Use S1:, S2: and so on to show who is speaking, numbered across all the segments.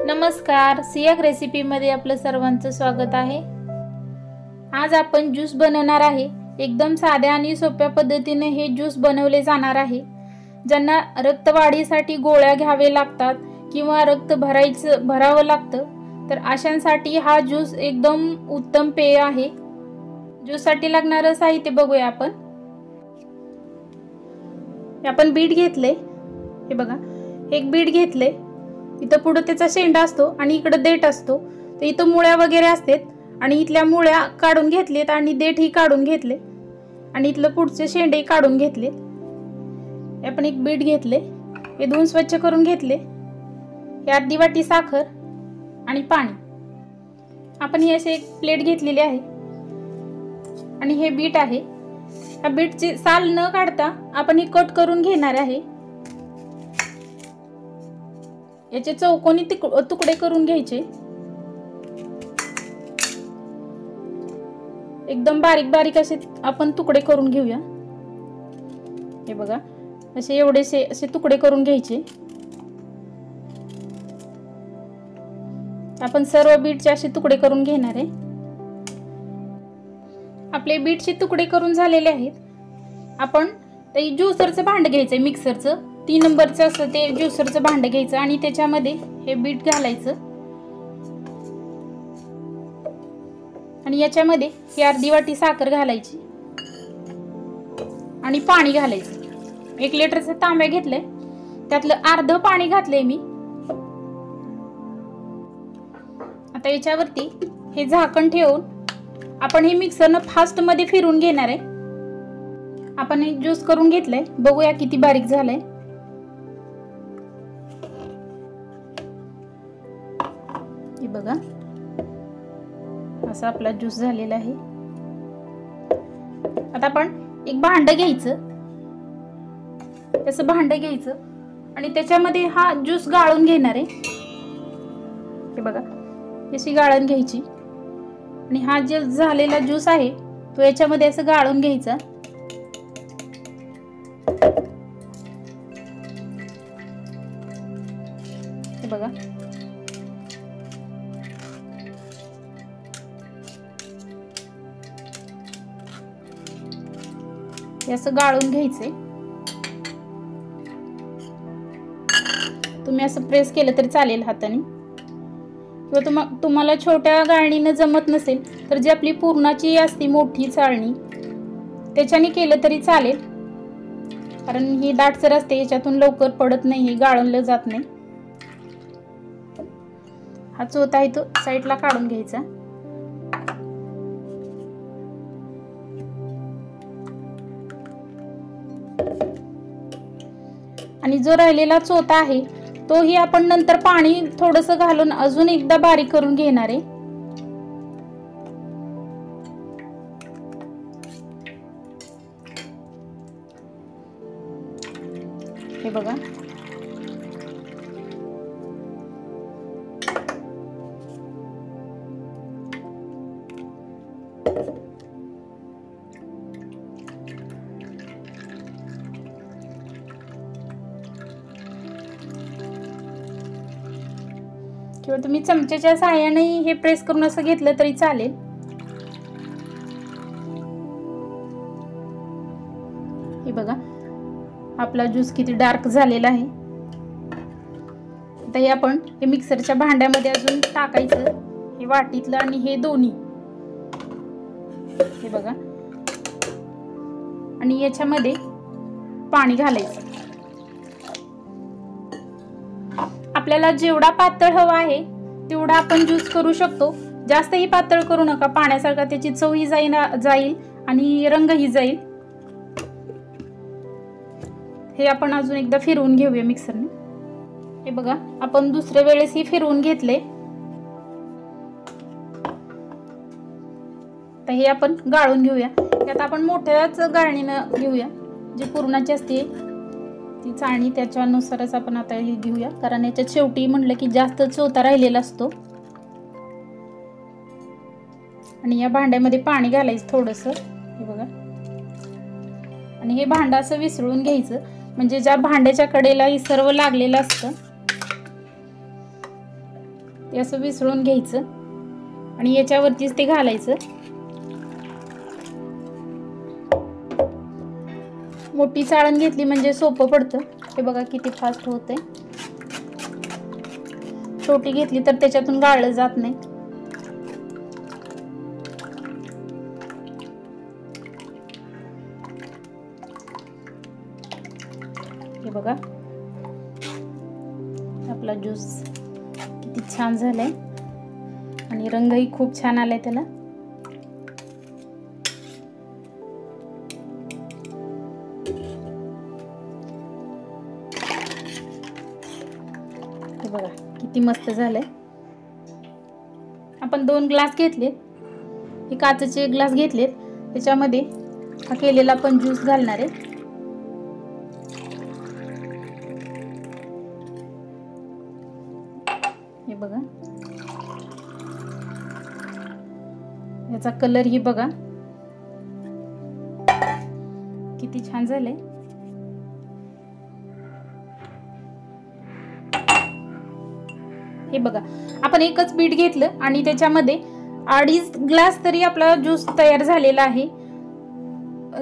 S1: नमस्कार, सियाक रेसिपीमध्ये आपलं सर्वांचं स्वागत आहे। आज आपण ज्यूस बनवणार आहे। एकदम साध्या आणि सोप्या पद्धतीने हे ज्यूस बनवले जाणार आहे। ज्यांना रक्तवाढीसाठी गोळ्या घ्यावे लागतात किंवा रक्त भरावं लागतं तर अशांसाठी हा ज्यूस एकदम उत्तम पेय आहे। ज्यूससाठी लागणारं साहित्य बघूया आपण। आपण बीट घेतले, हे बघा, एक बीट घेतले। इथं पुढे त्याचा शेंडा असतो आणि इकडे देठ असतो। तर इथं मुळ्या वगैरे असतात आणि इथल्या मुळ्या काढून घेतलेत आणि देठ ही काढून घेतले आणि इथलं पुढचे शेंडे काढून घेतले। आपण एक बीट घेतले, हे धुवून स्वच्छ करून घेतले। हे अर्धी वाटी साखर आणि पाणी। आपण ही अशी एक प्लेट घेतलेली आहे आणि हे बीट आहे। या बीटची साल न काढता आपण हे कट करून घेणार आहे। याचे चौकोनी तुकडे करून घ्यायचे। एकदम बारीक बारीक असे आपण तुकडे करून घेऊया। हे बघा, असे एवढेसे असे तुकडे करून घ्यायचे। आपण सर्व बीटचे असे तुकडे करून घेणार आहे। आपले बीटचे तुकडे करून झालेले आहेत। आपण ते ज्यूसरचं भांड घ्यायचंय, मिक्सरचं 3 नंबरचं असतं ते ज्यूसरचं भांड घ्यायचं आणि त्याच्यामध्ये हे बीट घालायचं आणि याच्यामध्ये ही अर्धी वाटी साखर घालायची आणि पाणी घालायचं। 1 लिटरचा तांब्या घेतलाय, त्यातलं अर्ध पाणी घातलंय मी। आता याच्यावरती हे झाकण ठेवून आपण हे मिक्सरनं फास्ट मध्ये फिरवून घेणार आहे। आपण हे ज्यूस करून घेतलंय, बघूया किती बारीक झालंय। हे बघा, असा आपला ज्यूस झालेला आहे। आता आपण एक भांड घ्यायचं, असं भांड घ्यायचं आणि त्याच्यामध्ये हा ज्यूस गाळून घेणार आहे। हे बघा, अशी गाळण घ्यायची आणि हा जो झालेला ज्यूस आहे तो याच्यामध्ये असं गाळून घ्यायचा। हे बघा, असं गाळून घ्यायचे। तुम्ही असं प्रेस केलं तरी चालेल हाताने, किंवा तुम्हाला छोट्या गाळणीने जमत नसेल तर जी आपली पूर्णाची असते मोठी चाळणी त्याच्याने केलं तरी चालेल, कारण ही दाटसर असते, याच्यातून लवकर पडत नाही, हे गाळलं जात नाही। हा चोथा आहे तो साईडला काढून घ्यायचा आणि जो राहिलेला चोथा आहे तोही आपण नंतर पाणी थोडंसं घालून अजून एकदा बारीक करून घेणार आहे। हे बघा, किंवा तुम्ही चमच्याच्या साहाय्याने हे प्रेस करून असं घेतलं तरी चालेल। हे बघा, आपला ज्यूस किती डार्क झालेला आहे। आता हे आपण हे मिक्सरच्या भांड्यामध्ये अजून टाकायचं, हे वाटीतलं आणि हे दोन्ही। हे बघा, आणि याच्यामध्ये पाणी घालायचं। आपल्याला जेवढा पातळ हवा आहे तेवढा आपण ज्यूस करू शकतो। जास्तही पातळ करू नका, पाण्यासारखा त्याची चवही जाईल आणि रंगही जाईल। हे आपण अजून एकदा फिरवून घेऊया मिक्सरने। हे बघा, आपण दुसऱ्या वेळेस ही फिरवून घेतले। तर हे आपण गाळून घेऊया। त्यात आपण मोठ्याच गाळणीनं घेऊया, जी पूर्णाची असते ती चाळणी, त्याच्यानुसारच आपण आता हे घेऊया, कारण याच्यात शेवटी म्हटलं की जास्त चोथा राहिलेला असतो। आणि या भांड्यामध्ये पाणी घालायचं थोडंसं, हे बघा, आणि हे भांड असं विसळून घ्यायचं, म्हणजे ज्या भांड्याच्या कडेला हे सर्व लागलेलं असतं ते असं विसळून घ्यायचं आणि याच्यावरतीच ते घालायचं। मोठी चाळण घेतली म्हणजे सोपं पडतं। हे बघा किती फास्ट होतंय। छोटी घेतली तर त्याच्यातून गाळलं जात नाही। हे बघा आपला ज्यूस किती छान झालाय आणि रंगही खूप छान आलाय त्याला। हे बघा किती मस्त झालंय। आपण 2 ग्लास घेतलेत, हे काचेचे ग्लास घेतलेत, त्याच्यामध्ये हा केलेला पण ज्यूस घालणार आहे। हे बघा याचा कलर ही बघा किती छान झालंय। हे बघा आपण एकच बीट घेतलं आणि त्याच्यामध्ये 2.5 ग्लास तरी आपला ज्यूस तयार झालेला आहे।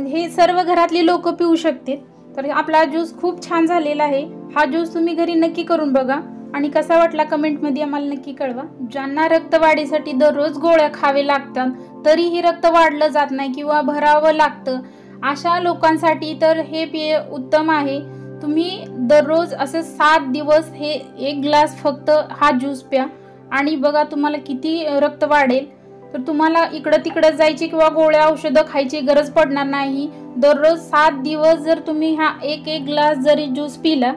S1: हे सर्व घरातली लोक पिऊ शकतात। तर आपला ज्यूस खूप छान झालेला आहे। हा ज्यूस तुम्ही घरी नक्की करून बघा आणि कसा वाटला कमेंट मध्ये आम्हाला नक्की कळवा। ज्यांना रक्तवाढीसाठी दररोज गोळ्या खावे लागतात तरीही रक्त वाढलं जात नाही किंवा भरावं लागतं, अशा लोकांसाठी तर हे पेय उत्तम आहे। तुम्ही दररोज असे 7 दिवस हे 1 ग्लास फक्त हा ज्यूस प्या आणि बघा तुम्हाला किती रक्त वाढेल। तर तुम्हाला इकडं तिकडं जायची किंवा गोळ्या औषधं खायची गरज पडणार नाही। दररोज 7 दिवस जर तुम्ही हा 1 ग्लास जरी ज्यूस पिला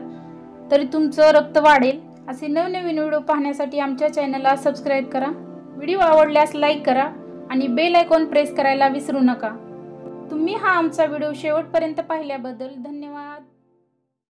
S1: तरी तुमचं रक्त वाढेल। असे नवनवीन व्हिडिओ पाहण्यासाठी आमच्या चॅनलला सबस्क्राईब करा। व्हिडिओ आवडल्यास लाईक करा आणि बेल आयकॉन प्रेस करायला विसरू नका। तुम्ही हा आमचा व्हिडिओ शेवटपर्यंत पाहिल्याबद्दल धन्यवाद।